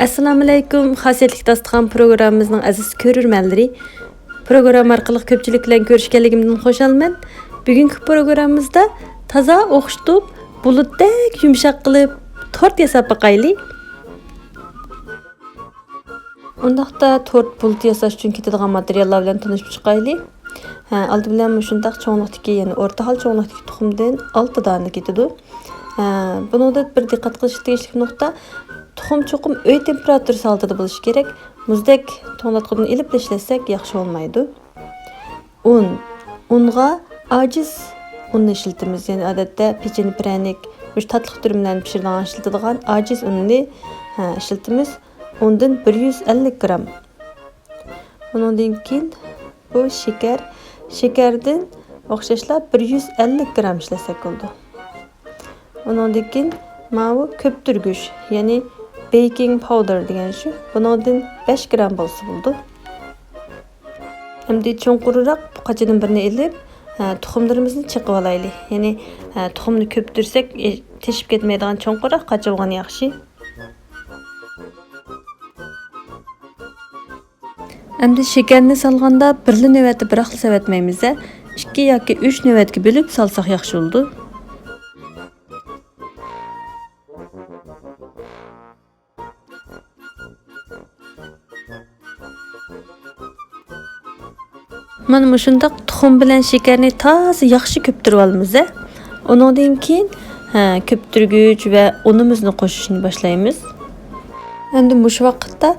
Assalomu alaykum. Xosiyatlik dasturxon programmamizning aziz ko'rurmanlari. Program orqali ko'pchilik bilan ko'rishganligimdan xushalman. Bugungi programmamizda toza o'xshitib, bulutdek yumshoq qilib tort yasab baqayli. Undaqda tort bulut yasash uchun ketadigan materiallar bilan tanishib chiqayli. Oldi bilan shundaq cho'nliqdagi, ya'ni o'rta hol cho'nliqdagi tuxumdan 6 dona ketadi. Buningda bir diqqat qilish tegishli nuqta tuxum cho'qim uy temperaturasi altida bo'lishi kerak. Muzdek to'nglatqidan ilib tashlasak yaxshi bo'lmaydi. Unga ajiz unni ishlatamiz. Ya'ni odatda pecheni pryanik, o'sha tatliq turi bilan pishirgan ishlatadigan ajiz unni ishlatamiz. Undan 150 gram. Undan keyin bu shekardan o'xshashlar 150 gram ishlasak bo'ldi. Undan keyin bu ko'ptirgich, ya'ni baking powder degan shu. Bundan 5 gram bo'lsa bo'ldi. Endi cho'nqurroq buqachadan birini ilib, tuxumlarimizni chiqib olaylik. Ya'ni tuxumni ko'ptirsak, teshib ketmaydigan cho'nqurroq qacha bo'lgan yaxshi. Endi shekarni solganda birli navbatda bir xil savatmaymiz. 2 yoki 3 navbatga bo'lib solsak yaxshi bo'ldi. Mana shundaq tuxum bilan shekarni toza yaxshi ko'ptirib olamiz. Undan keyin ko'ptirgich va unimizni qo'shishni boshlaymiz. Endi mush vaqtda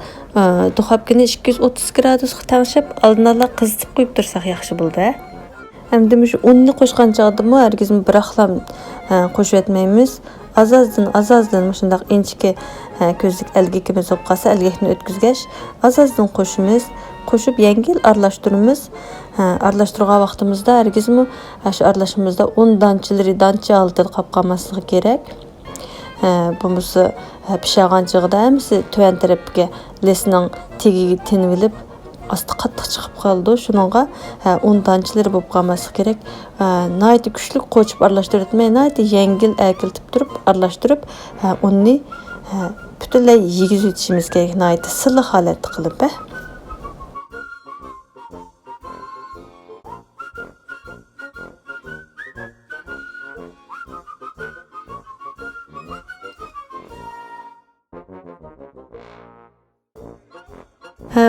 duxovkani 230 gradusga tangshab, oldinala qizitib qo'yib tursak yaxshi bo'ldi. Endi mush unni qo'shgan chog'da hargiz bir axlam qo'shib etmaymiz. Azazdan shundaq inchki ko'zlik algakimiz bo'lib qolsa, algakni o'tkazgach, azazdan qo'shib yengil aralashtiramiz. Aralashtirgan vaqtimizda hargizmi shu aralashmamizda un dancha altida qolib qolmasligi kerak. Bunisi pishirgan chog'da hamsi tuvan tarafga lesning tegiga tinib olib, asti qattiq chiqib qoldi. Shuningga un danchalari bo'lib qolmasligi kerak. Nayt kuchli qo'chib aralashtirmay, nayt yengil akiltib turib aralashtirib, unni butunlay yegizib o'tishimiz kerak. Nayt silliq holatda qilib.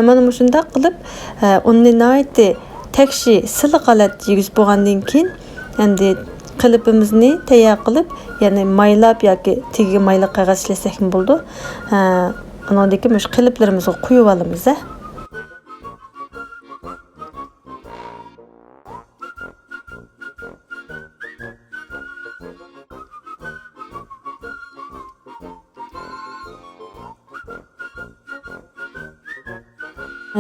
Mana shunday qilib unni nayti tekshi silliq holat yegizib bo'lgandan keyin endi qilibimizni tayyor qilib, ya'ni maylab yoki tegiga mayla qog'oz ishlasak bo'ldi. Undan keyin mush qiliblarimizga quyib olamiz.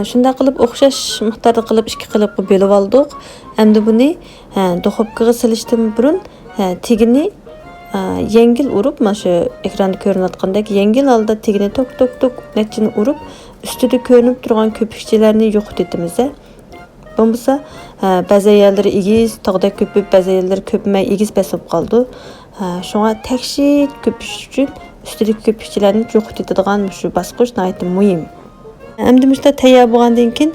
Shunday qilib o'xshash miqdorda qilib 2 qilibga bo'lib oldik. Endi buni duxovkaga solishdan burun tegini yengil urib, mana shu ekranda ko'rinayotgandek yengil holda tegini tok nechini urib, ustida ko'rinib turgan ko'pikchalarni yo'qotib etamiz. Bo'lmasa ba'zi yerlari egiz, tog'da ko'pib, ba'zi yerlari ko'pmay egiz besib qoldi. Shunga tekshi ko'pish uchun ustidagi ko'pikchalarni yo'qotib etadigan shu bosqich nihoyat muhim. Endi mushta tayyor bo'lgandan keyin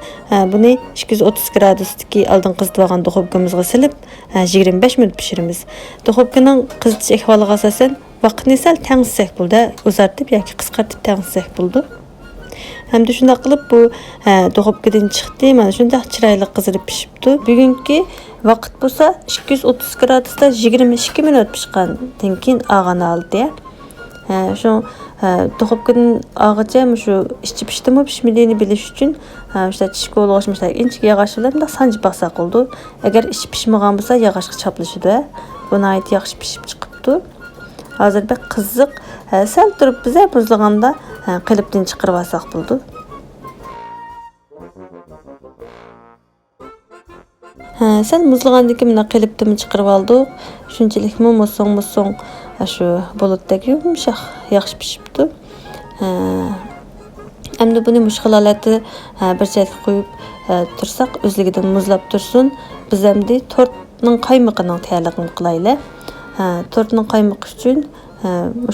buni 230 gradusdagi oldin qizitib olgan duxovkamizga silib 25 minut pishiramiz. Duxovkaning qizitish ahvoliga asosan vaqtni sal tangsisak bo'ldi, uzartib yoki qisqartib tangsisak bo'ldi. Endi shunday qilib bu duxovkadan chiqdi. Mana shunday chiroyli qizarib pishibdi. Bugungi vaqt bo'lsa 230 gradusda 22 minut pishgandan keyin og'ani oldi. Shu duxovkadan og'icha shu ichi pishdimi pishmadini bilish uchun o'sha tishga olg'ishmishlar inchki yog'och bilan sanjib baqsa qoldi. Agar ichi pishmagan bo'lsa yog'ochga chaplashadi. Buni ayt yaxshi pishib chiqibdi. Hozir bir qiziq sal turib biz muzlaganda qilibdan chiqarib olsak bo'ldi. Sal muzlagandan keyin mana qilibdan chiqarib oldik. Shunchalik musong shu bulutdek yumshoq yaxshi pishibdi. Endi buni mushg'ulolati bir chetga qo'yib tursak, o'zligidan muzlab tursin. Biz endi tortning qaymoqining tayyorligini qilaylik. Tortning qaymoqi uchun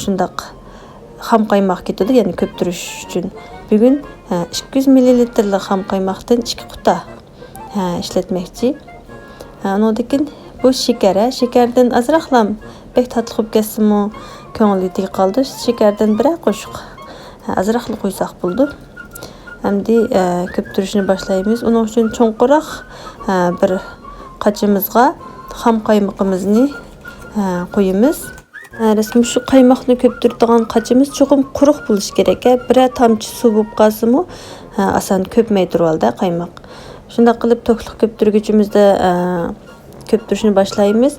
shundaq ham qaymoq ketadi, ya'ni köptürüş uchun. Bugun 200 ml ham qaymoqdan 2 quta ishlatmoqchi. Ondan keyin bu shekardan azroqlam bek tatlı bo'lib ketsa-mu, ko'ngli qoldi. Shekardan bir qo'shiq azroqli qo'ysak bo'ldi. Endi köptürüşni boshlaymiz. Uning uchun cho'nqiroq bir qachimizga ham qaymoqimizni qo'yamiz. Rasmi shu qaymoqni köptüradigan qachimiz cho'qim quruq bo'lishi kerak. Bir tomchi suv bo'lib qolsa-mu, asan köpmay turvalda qaymoq. Shunda qilib to'qliq köptürgüchimizde köptürüşni boshlaymiz.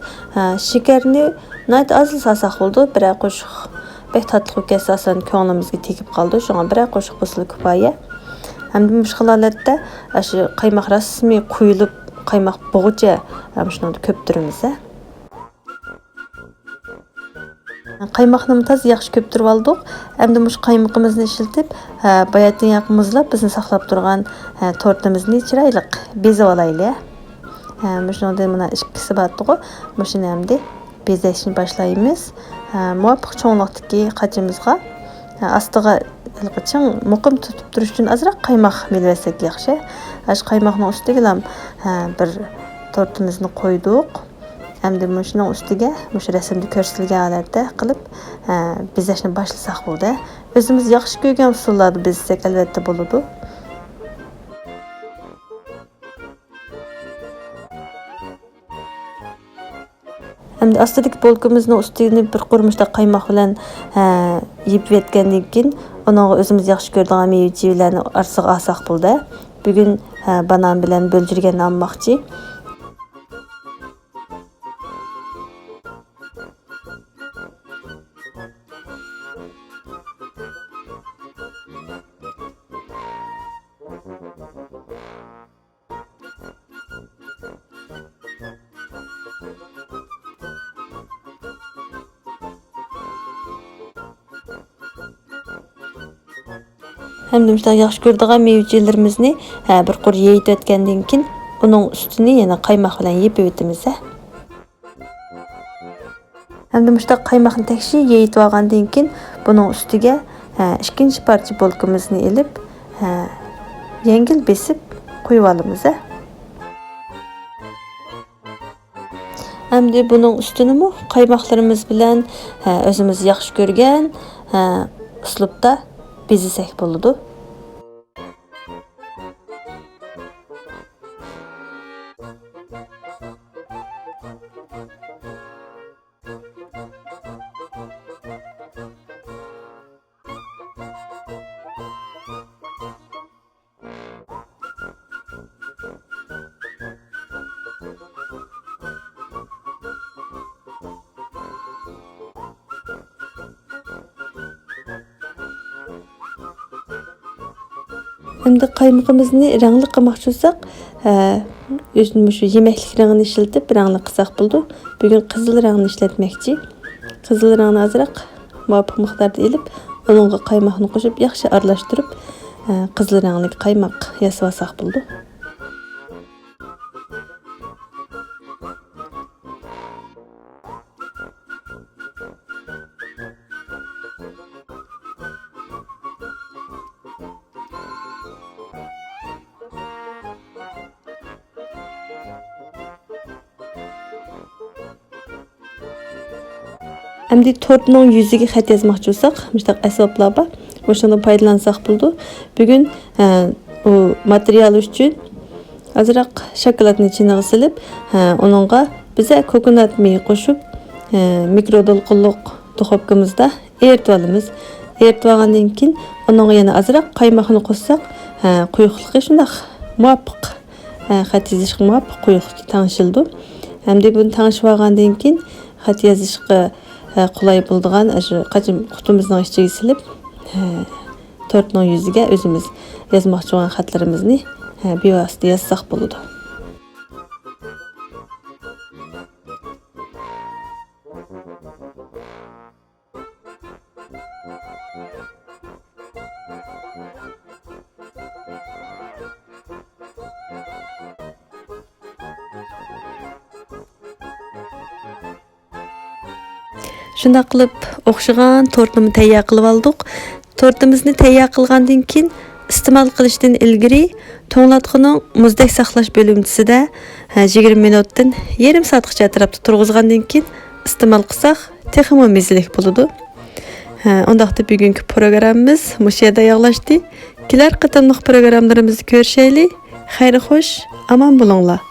Shekarni nayt azil salsak bo'ldi. Bir qo'shiq bek tatlı bo'lib ketsa asan ko'nglimizga tegib qoldi. Shunga bir qo'shiq bo'lsa kifoya. Hamda bu holatda shu qaymoq rasmi quyilib qaymoq bo'g'icha shuni köptürimiz. Qaymoqni toz yaxshi köptürib oldik. Endi mush qaymoqimizni ishiltib, bayatdan yaqimizlab bizni saqlab turgan tortimizni chiroyli bezab olaylik. Shundan mana ikkisi batdi. Mushuni endi bezashni boshlaymiz. Muvofiq cho'nliqdagi qachimizga ostiga ilqiching muqim tutib turish uchun azroq qaymoq melvasak yaxshi. Ash qaymoqning ustiga ham bir tortimizni qo'ydik. Endi shuning ustiga mush rasmda ko'rsatilgan holatda qilib bezashni boshlasak bo'ldi. O'zimiz yaxshi ko'rgan usullarda bezsak albatta bo'ladi. Endi astidagi bolkamizning ustini bir qurmishda qaymoq bilan yeb yetgandan keyin uni o'zimiz yaxshi ko'radigan meva-chevalarni arsiga olsak bo'ldi. Bugun banan bilan bo'ljirgan olmoqchi. Hamda müştaq yaxshi ko'radigan meva-chevalarimizni bir qur yeyib o'tgandan keyin uning ustini yana qaymoq bilan yeb o'tamiz. Hamda müştaq qaymoqni tekshi yeyib olgandan keyin buning ustiga ikkinchi parcha bolkamizni elib yengil besib qo'yib olamiz. Hamda buning ustini qaymoqlarimiz bilan o'zimiz yaxshi ko'rgan uslubda bezisak bo'ladi. Endi qaymoqimizni rangli qilmoqchi bo'lsak, shu yemeklik rangini ishlatib rangli qilsak bo'ldi. Bugun qizil rangni ishlatmoqchi. Qizil rangni azroq muvofiq miqdorda elib, uningga qaymoqni qo'shib yaxshi aralashtirib, qizil rangli qaymoq yasab olsak bo'ldi. Endi tortning yuziga xat yozmoqchi bo'lsak, mustaq asboblar bor. O'shani foydalansak bo'ldi. Bugun u material uchun azroq shokoladni ichiga silib, uningga biza kokonat meyi qo'shib, mikrodolqinliq duxovkamizda eritib olamiz. Eritib olgandan keyin uningga yana azroq qaymoqni qo'shsak, quyuqligi shunday muvofiq xat yozishga muvofiq quyuqlik tangishildi. Endi buni tangishib olgandan keyin xat yozishga qulay bo'ladigan shu qachim qutimizning ichiga silib, tortning yuziga o'zimiz yozmoqchi bo'lgan xatlarimizni bevosita yozsak bo'ladi. Shunday qilib o'xshagan tortni tayyor qilib oldik. Tortimizni tayyor qilgandan keyin iste'mol qilishdan ilgari to'nglatqining muzdek saqlash bo'limchisida 20 minutdan yarim soatgacha atrofda turg'izgandan keyin iste'mol qilsak, texmo mezlik bo'ladi. Ondaqda bugungi programmamiz mush yerda yakunlashdi. Kelar qatamliq programmalarimizni ko'rishaylik. Xayr xo'sh, aman bo'linglar.